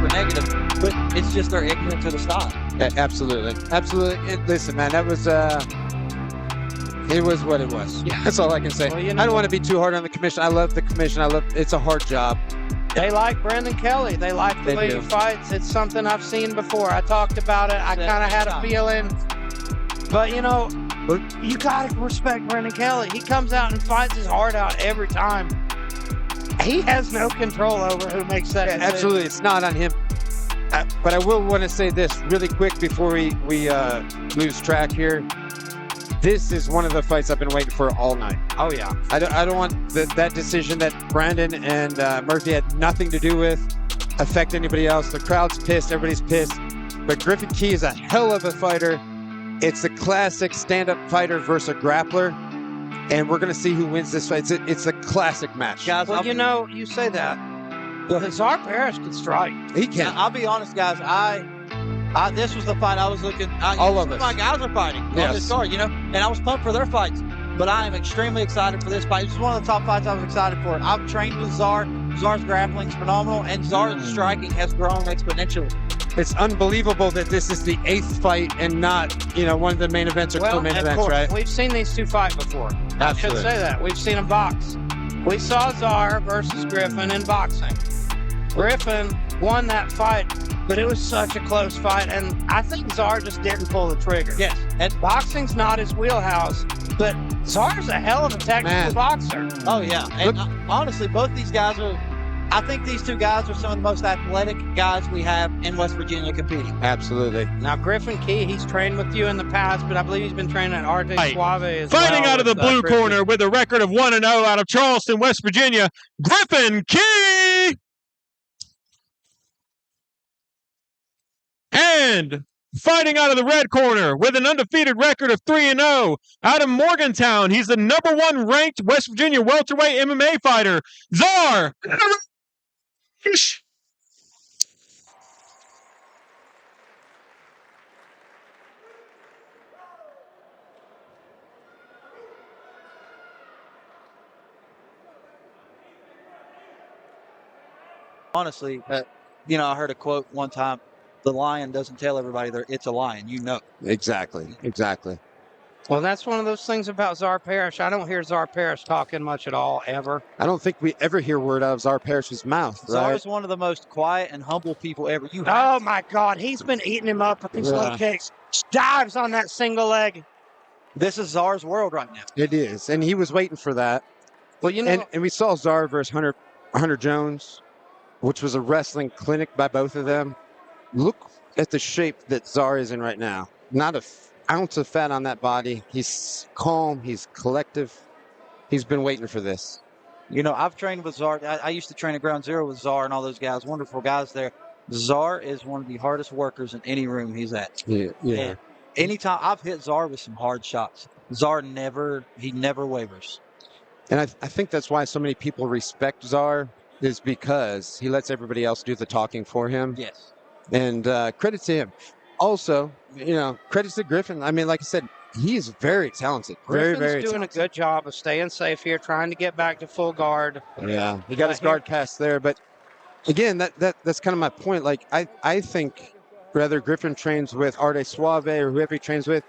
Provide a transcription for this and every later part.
super negative, but it's just they're ignorant to the style. Absolutely. Listen, man, that was it was what it was. Yeah. That's all I can say. Well, I don't want to be too hard on the commission. I love the commission. It's a hard job. They like Brendan Kelly. They like the way he fights. It's something I've seen before. I talked about it. I kind of had a feeling. But, you got to respect Brendan Kelly. He comes out and fights his heart out every time. He has no control over who makes that decision. Absolutely. It's not on him. But I will want to say this really quick before we lose track here. This is one of the fights I've been waiting for all night. Oh, yeah. I don't want that decision that Brandon and Murphy had nothing to do with affect anybody else. The crowd's pissed. Everybody's pissed. But Griffin Key is a hell of a fighter. It's a classic stand-up fighter versus a grappler. And we're going to see who wins this fight. It's a classic match. Guys, Well, you say that. But Czar Parrish can strike. He can. I'll be honest, guys. This was the fight I was looking. All of us. My guys are fighting on this card, and I was pumped for their fights. But I am extremely excited for this fight. This is one of the top fights I was excited for. I've trained with Czar. Czar's grappling is phenomenal, and Czar's striking has grown exponentially. It's unbelievable that this is the 8th fight and not, one of the main events or co-main events, right? We've seen these two fight before. I should say that. We've seen them box. We saw Czar versus Griffin in boxing. Griffin won that fight, but it was such a close fight, and I think Czar just didn't pull the trigger. Yes. And boxing's not his wheelhouse, but Czar's a hell of a technical boxer. Oh, yeah. And honestly, both these guys I think these two guys are some of the most athletic guys we have in West Virginia competing. Absolutely. Now, Griffin Key, he's trained with you in the past, but I believe he's been training at Arte Suave as well. Fighting out of the blue corner with a record of 1-0 out of Charleston, West Virginia, Griffin Key! And fighting out of the red corner with an undefeated record of 3-0 out of Morgantown, he's the #1 ranked West Virginia welterweight MMA fighter, Czar Parrish. Honestly, I heard a quote one time. The lion doesn't tell everybody it's a lion. Exactly. Well, that's one of those things about Czar Parrish. I don't hear Czar Parrish talking much at all, ever. I don't think we ever hear word out of Czar Parrish's mouth. Czar is one of the most quiet and humble people ever. Oh, my God. He's been eating him up with these low kicks. Dives on that single leg. This is Czar's world right now. It is. And he was waiting for that. Well, And we saw Czar versus Hunter Jones, which was a wrestling clinic by both of them. Look at the shape that Czar is in right now. Not an ounce of fat on that body. He's calm. He's collective. He's been waiting for this. I've trained with Czar. I used to train at Ground Zero with Czar and all those guys. Wonderful guys there. Czar is one of the hardest workers in any room he's at. Yeah. And anytime I've hit Czar with some hard shots, Czar never wavers. And I think that's why so many people respect Czar, is because he lets everybody else do the talking for him. Yes. And credit to him. Also, credit to Griffin. I mean, like I said, he is very talented. Griffin's very doing talented. a good job of staying safe here, trying to get back to full guard. Yeah, he got his guard passed there. But again, that's kind of my point. Like, I think whether Griffin trains with Arte Suave or whoever he trains with,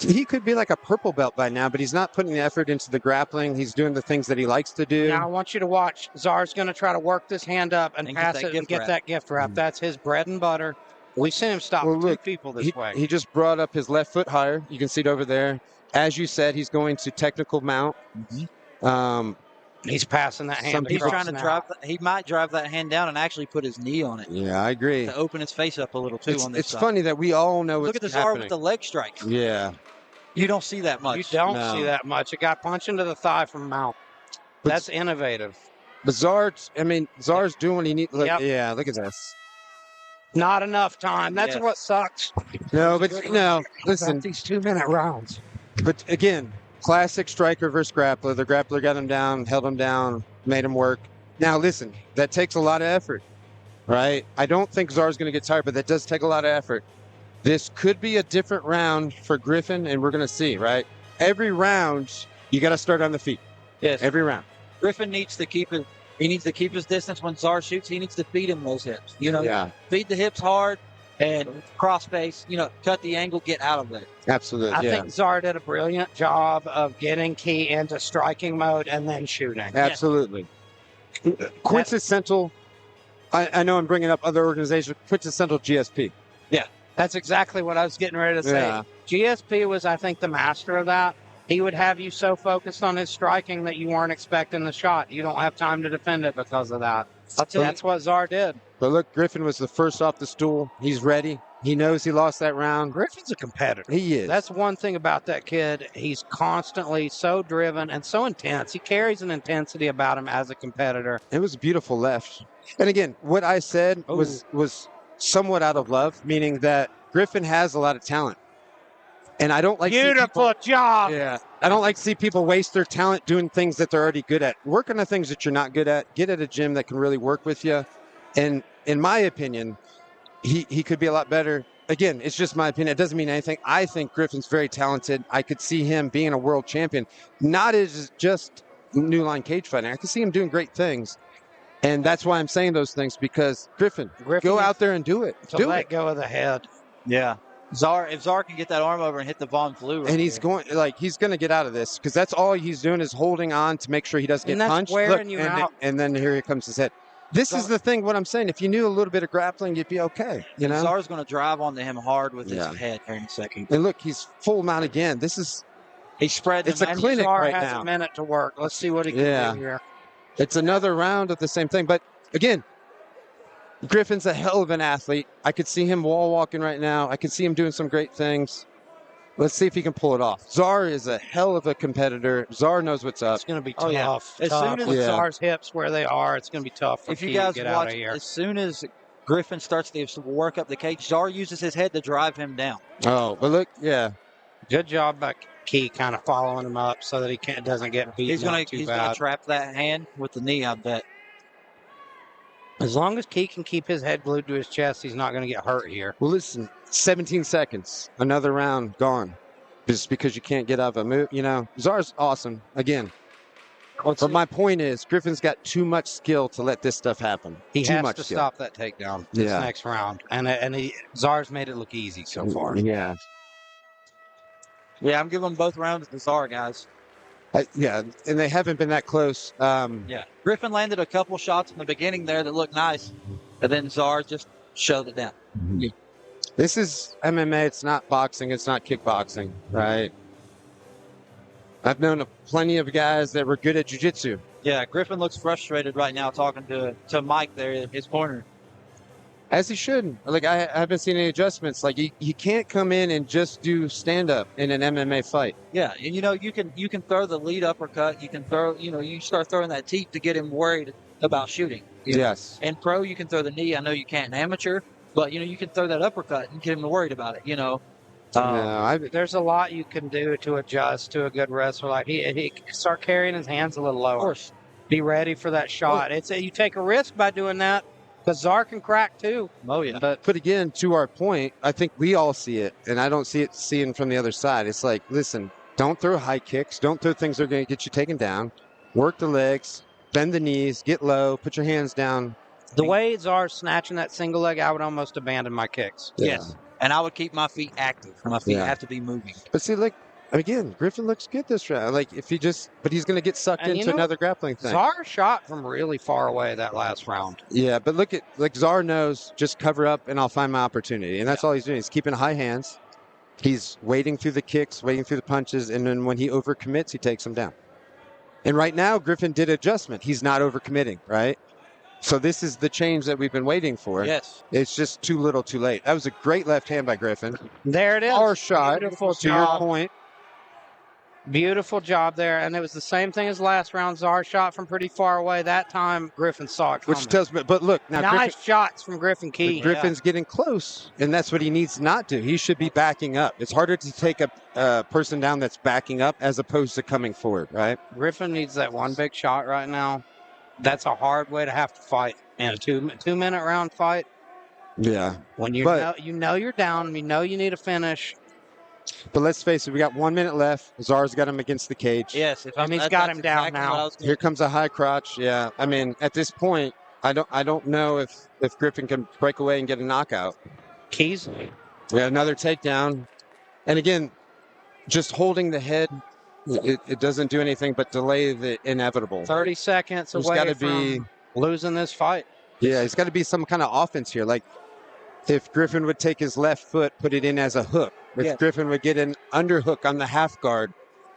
he could be like a purple belt by now, but he's not putting the effort into the grappling. He's doing the things that he likes to do. Now, I want you to watch. Czar's going to try to work this hand up and pass it and get that gift wrap. That's his bread and butter. We've seen him stop two people this way. He just brought up his left foot higher. You can see it over there. As you said, he's going to technical mount. He's passing that hand. He's trying to drive. He might drive that hand down and actually put his knee on it. Yeah, I agree. To open his face up a little too on this It's side. funny that we all know Look what's at the Czar happening. with the leg strike. Yeah. You don't see that much. You don't see that much. It got punched into the thigh from mount. That's innovative. But Czar's doing what he needs. Yeah, look at this. Not enough time. That's what sucks. No, listen. These 2-minute rounds. But again, classic striker versus grappler. The grappler got him down, held him down, made him work. Now, listen, that takes a lot of effort, right? I don't think Czar's going to get tired, but that does take a lot of effort. This could be a different round for Griffin, and we're going to see, right? Every round, you got to start on the feet. Yes. Every round. Griffin needs to keep He needs to keep his distance when Czar shoots. He needs to feed him those hips. You know, Yeah, feed the hips hard and cross face. You know, cut the angle, get out of there. absolutely. I think Czar did a brilliant job of getting Key into striking mode and then shooting. Absolutely. Quintessential. I know I'm bringing up other organizations. Quintessential GSP. That's exactly what I was getting ready to say. Yeah. GSP was, I think, the master of that. He would have you so focused on his striking that you weren't expecting the shot. You don't have time to defend it because of that. I'll tell you, That's what Czar did. But look, Griffin was the first off the stool. He's ready. He knows he lost that round. Griffin's a competitor. He is. That's one thing about that kid. He's constantly so driven and so intense. He carries an intensity about him as a competitor. It was a beautiful left. And again, what I said was somewhat out of love, meaning that Griffin has a lot of talent. And I don't like Beautiful job. Yeah. I don't like to see people waste their talent doing things that they're already good at. Work on the things that you're not good at. Get at a gym that can really work with you. And in my opinion, he could be a lot better. Again, it's just my opinion. It doesn't mean anything. I think Griffin's very talented. I could see him being a world champion, not as just new line cage fighting. I could see him doing great things. And that's why I'm saying those things, because Griffin go out there and do it. To let go of the head. yeah. If Czar can get that arm over and hit the Von Flue, And he's going to get out of this, because that's all he's doing is holding on to make sure he doesn't And get that's punched. wearing you out. And then here he comes his head. This is the thing, what I'm saying. If you knew a little bit of grappling, you'd be okay. You know? Czar's going to drive onto him hard with his Yeah. head here in a second. And look, he's full mount again. This is He spread It's them a out. clinic Czar right has now. a minute to work. Let's see what he can do here. It's another round of the same thing. But again, Griffin's a hell of an athlete. I could see him wall walking right now. I could see him doing some great things. Let's see if he can pull it off. Czar is a hell of a competitor. Czar knows what's up. It's going to be Oh, yeah. tough. As tough. soon as- With Yeah. Czar's hips where they are, it's going to be tough for If you Key guys to get out watch, of here. as soon as Griffin starts to work up the cage, Czar uses his head to drive him down. Oh, but look, Good job by Key kind of following him up so that he doesn't get beaten He's up too gonna bad. trap that hand with the knee, I bet. As long as Key can keep his head glued to his chest, he's not going to get hurt here. Well, listen, 17 seconds, another round gone. Just because you can't get out of a move, you know. Czar's awesome. Again, but my point is, Griffin's got too much skill to let this stuff happen. He too has much to skill. stop that takedown this Yeah. next round. And Czar's made it look easy so far. Yeah. Yeah, I'm giving both rounds to Czar, guys. Yeah, and they haven't been that close. Yeah. Griffin landed a couple shots in the beginning there that looked nice, and then Czar just shoved it down. This is MMA. It's not boxing. It's not kickboxing, right? I've known plenty of guys that were good at jiu-jitsu. Yeah, Griffin looks frustrated right now talking to Mike there in his corner. As he should. Like, I haven't seen any adjustments. Like, you can't come in and just do stand-up in an MMA fight. Yeah, and you know, you can throw the lead uppercut. You can throw, you start throwing that teep to get him worried about shooting. Yes. In pro, you can throw the knee. I know you can't in amateur, but, you can throw that uppercut and get him worried about it, There's a lot you can do to adjust to a good wrestler. Like he start carrying his hands a little lower. Of course. Be ready for that shot. You take a risk by doing that, because Czar can crack too. Oh, yeah. But again, to our point, I think we all see it, and I don't see it seeing from the other side. It's like, listen, don't throw high kicks. Don't throw things that are going to get you taken down. Work the legs, bend the knees, get low, put your hands down. The way Czar's snatching that single leg, I would almost abandon my kicks. Yeah. Yes. And I would keep my feet active. My feet Yeah. have to be moving. But see, like, again, Griffin looks good this round. Like, if he just, but he's going to get sucked And you into know, another grappling thing. Czar shot from really far away that last round. Yeah, but look at, like, Czar knows, just cover up and I'll find my opportunity. And that's all he's doing. He's keeping high hands. He's waiting through the kicks, waiting through the punches. And then when he overcommits, he takes him down. And right now, Griffin did adjustment. He's not overcommitting, right? So this is the change that we've been waiting for. Yes. It's just too little too late. That was a great left hand by Griffin. There it is. Our shot, Beautiful to your job. point. Beautiful job there. And it was the same thing as last round. Czar shot from pretty far away. That time, Griffin saw it coming. Which tells me, but look, now Nice shots from Griffin Key. Griffin's getting close, and that's what he needs not to. He should be backing up. It's harder to take a person down that's backing up as opposed to coming forward, right? Griffin needs that one big shot right now. That's a hard way to have to fight in a two-minute round fight. Yeah. When you know you're down, you know you need a finish. But let's face it, we got 1 minute left. Czar's got him against the cage. Yes, And he's got him down now. Here comes a high crotch. Yeah, I mean, at this point, I don't know if Griffin can break away and get a knockout. Keys. Yeah, another takedown. And again, just holding the head, it doesn't do anything but delay the inevitable. 30 seconds away from losing this fight. Yeah, it's got to be some kind of offense here. Like if Griffin would take his left foot, put it in as a hook. If Griffin would get an underhook on the half guard,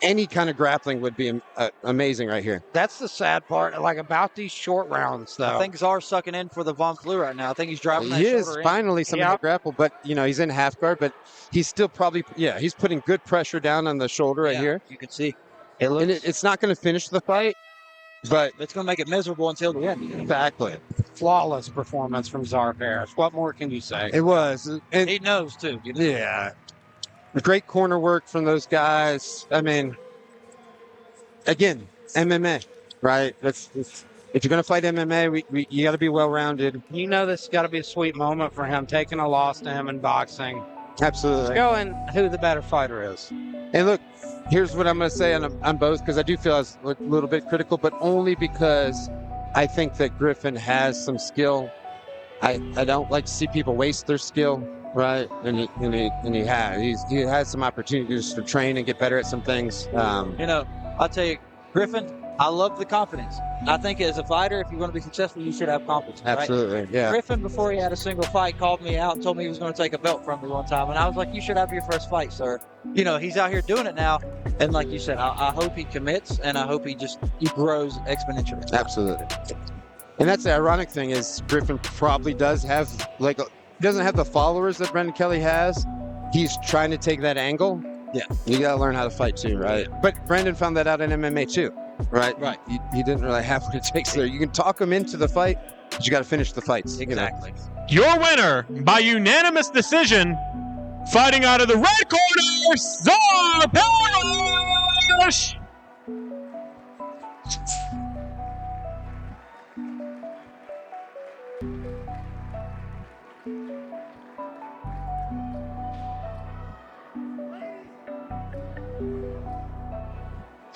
any kind of grappling would be amazing right here. That's the sad part, like about these short rounds, though. I think Czar's sucking in for the Von Flue right now. I think he's driving that He is shoulder in. finally something to grapple, but he's in half guard, but he's still probably he's putting good pressure down on the shoulder right here. You can see. It's not going to finish the fight, but it's going to make it miserable until the end. Exactly. Flawless performance from Czar Parrish. What more can you say? It was. And he knows, too. Yeah. Great corner work from those guys. I mean, again, MMA, right? If you're going to fight MMA, you got to be well-rounded. You know this has got to be a sweet moment for him, taking a loss to him in boxing. Absolutely. Let's go in who the better fighter is. And look, here's what I'm going to say on both, because I do feel I was a little bit critical, but only because I think that Griffin has some skill. I don't like to see people waste their skill, right? And he has some opportunities to train and get better at some things. I'll tell you, Griffin, I love the confidence. I think as a fighter, if you're going to be successful, you should have confidence. Absolutely, right? yeah. Griffin, before he had a single fight, called me out and told me he was going to take a belt from me one time. And I was like, you should have your first fight, sir. He's out here doing it now. And like you said, I hope he commits, and I hope he grows exponentially. Absolutely. And that's the ironic thing is Griffin probably doesn't have the followers that Brendan Kelly has. He's trying to take that angle. Yeah. You got to learn how to fight too, right? But Brendan found that out in MMA too, right? Right. He didn't really have what it takes there. You can talk him into the fight, but you got to finish the fights. Exactly. Your winner by unanimous decision, fighting out of the red corner, Czar Parrish!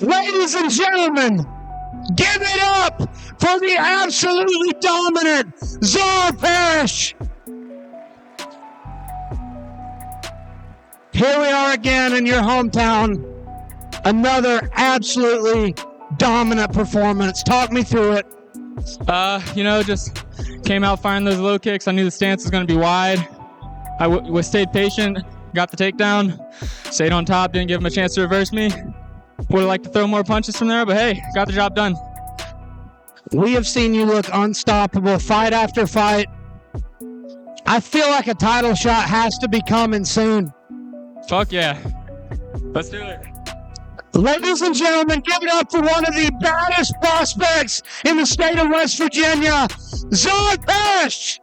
Ladies and gentlemen, give it up for the absolutely dominant Czar Parrish. Here we are again in your hometown. Another absolutely dominant performance. Talk me through it. Just came out firing those low kicks. I knew the stance was going to be wide. I stayed patient, got the takedown, stayed on top, didn't give him a chance to reverse me. Would have liked to throw more punches from there, but hey, got the job done. We have seen you look unstoppable fight after fight. I feel like a title shot has to be coming soon. Fuck yeah. Let's do it. Ladies and gentlemen, give it up for one of the baddest prospects in the state of West Virginia, Czar Parrish.